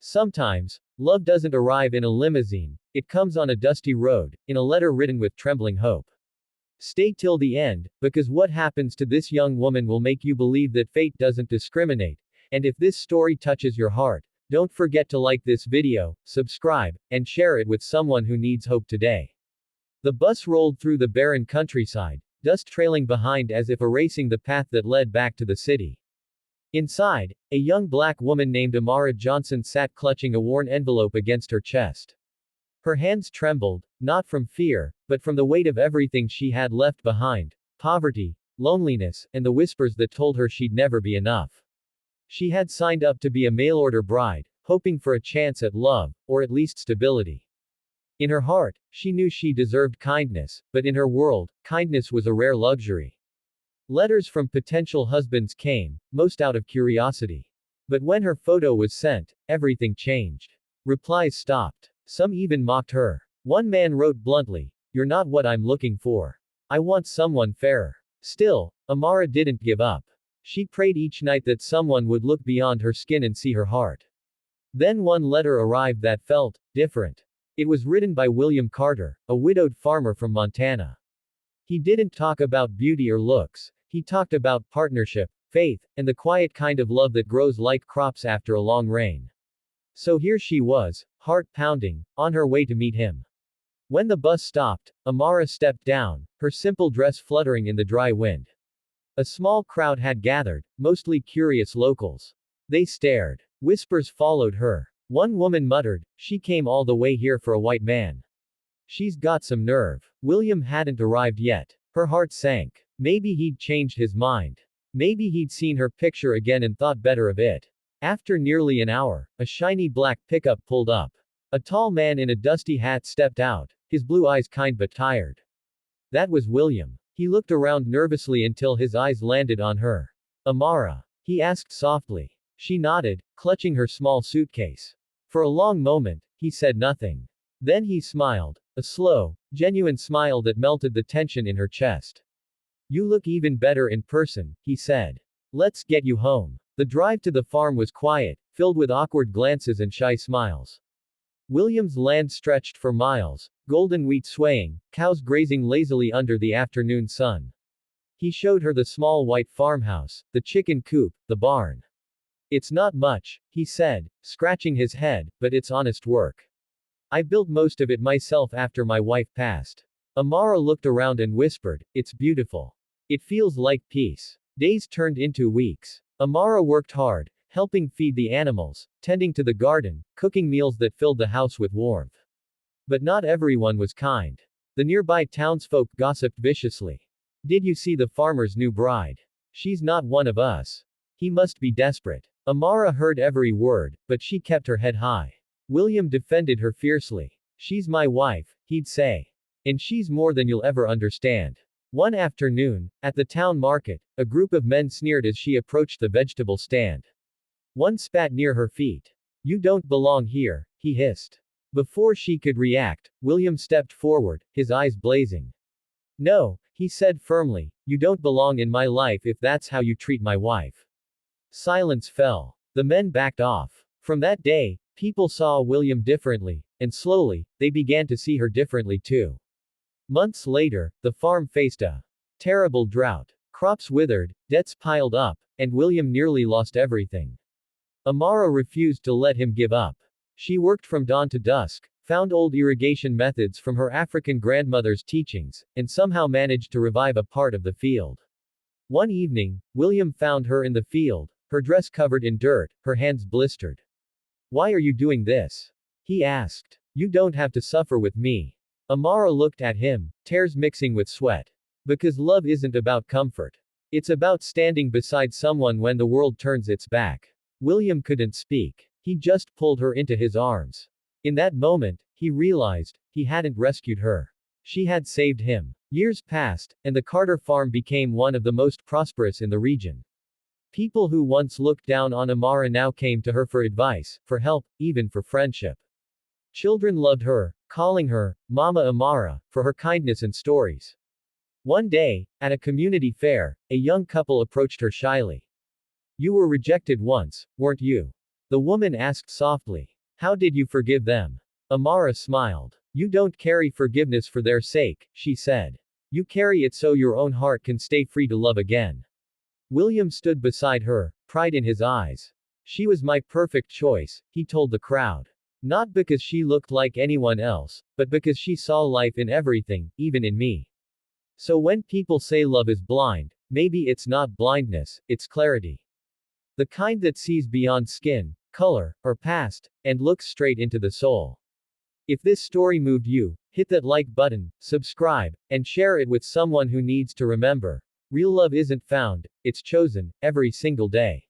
Sometimes, love doesn't arrive in a limousine, it comes on a dusty road, in a letter written with trembling hope. Stay till the end, because what happens to this young woman will make you believe that fate doesn't discriminate. And if this story touches your heart, don't forget to like this video, subscribe, and share it with someone who needs hope today. The bus rolled through the barren countryside, dust trailing behind as if erasing the path that led back to the city. Inside, a young black woman named Amara Johnson sat clutching a worn envelope against her chest. Her hands trembled, not from fear, but from the weight of everything she had left behind: poverty, loneliness, and the whispers that told her she'd never be enough. She had signed up to be a mail-order bride, hoping for a chance at love, or at least stability. In her heart, she knew she deserved kindness, but in her world, kindness was a rare luxury. Letters from potential husbands came, most out of curiosity. But when her photo was sent, everything changed. Replies stopped. Some even mocked her. One man wrote bluntly, "You're not what I'm looking for. I want someone fairer." Still, Amara didn't give up. She prayed each night that someone would look beyond her skin and see her heart. Then one letter arrived that felt different. It was written by William Carter, a widowed farmer from Montana. He didn't talk about beauty or looks, he talked about partnership, faith, and the quiet kind of love that grows like crops after a long rain. So here she was, heart pounding, on her way to meet him. When the bus stopped, Amara stepped down, her simple dress fluttering in the dry wind. A small crowd had gathered, mostly curious locals. They stared. Whispers followed her. One woman muttered, "She came all the way here for a white man. She's got some nerve." William hadn't arrived yet. Her heart sank. Maybe he'd changed his mind. Maybe he'd seen her picture again and thought better of it. After nearly an hour, a shiny black pickup pulled up. A tall man in a dusty hat stepped out, his blue eyes kind but tired. That was William. He looked around nervously until his eyes landed on her. "Amara?" he asked softly. She nodded, clutching her small suitcase. For a long moment, he said nothing. Then he smiled. A slow, genuine smile that melted the tension in her chest. "You look even better in person," he said. "Let's get you home." The drive to the farm was quiet, filled with awkward glances and shy smiles. William's land stretched for miles, golden wheat swaying, cows grazing lazily under the afternoon sun. He showed her the small white farmhouse, the chicken coop, the barn. "It's not much," he said, scratching his head, "but it's honest work. I built most of it myself after my wife passed." Amara looked around and whispered, "It's beautiful. It feels like peace." Days turned into weeks. Amara worked hard, helping feed the animals, tending to the garden, cooking meals that filled the house with warmth. But not everyone was kind. The nearby townsfolk gossiped viciously. "Did you see the farmer's new bride? She's not one of us. He must be desperate." Amara heard every word, but she kept her head high. William defended her fiercely. "She's my wife," he'd say. "And she's more than you'll ever understand." One afternoon, at the town market, a group of men sneered as she approached the vegetable stand. One spat near her feet. "You don't belong here," he hissed. Before she could react, William stepped forward, his eyes blazing. "No," he said firmly, "you don't belong in my life if that's how you treat my wife." Silence fell. The men backed off. From that day, people saw William differently, and slowly, they began to see her differently too. Months later, the farm faced a terrible drought. Crops withered, debts piled up, and William nearly lost everything. Amara refused to let him give up. She worked from dawn to dusk, found old irrigation methods from her African grandmother's teachings, and somehow managed to revive a part of the field. One evening, William found her in the field, her dress covered in dirt, her hands blistered. "Why are you doing this?" he asked. "You don't have to suffer with me." Amara looked at him, tears mixing with sweat. "Because love isn't about comfort. It's about standing beside someone when the world turns its back." William couldn't speak. He just pulled her into his arms. In that moment, he realized, he hadn't rescued her. She had saved him. Years passed, and the Carter farm became one of the most prosperous in the region. People who once looked down on Amara now came to her for advice, for help, even for friendship. Children loved her, calling her Mama Amara, for her kindness and stories. One day, at a community fair, a young couple approached her shyly. "You were rejected once, weren't you?" The woman asked softly. How did you forgive them? Amara smiled. You don't carry forgiveness for their sake, she said. You carry it so your own heart can stay free to love again. William stood beside her, pride in his eyes. She was my perfect choice, he told the crowd. Not because she looked like anyone else, but because she saw life in everything, even in me. So when people say love is blind, maybe it's not blindness, it's clarity. The kind that sees beyond skin, color, or past, and looks straight into the soul. If this story moved you, hit that like button, subscribe, and share it with someone who needs to remember. Real love isn't found, it's chosen, every single day.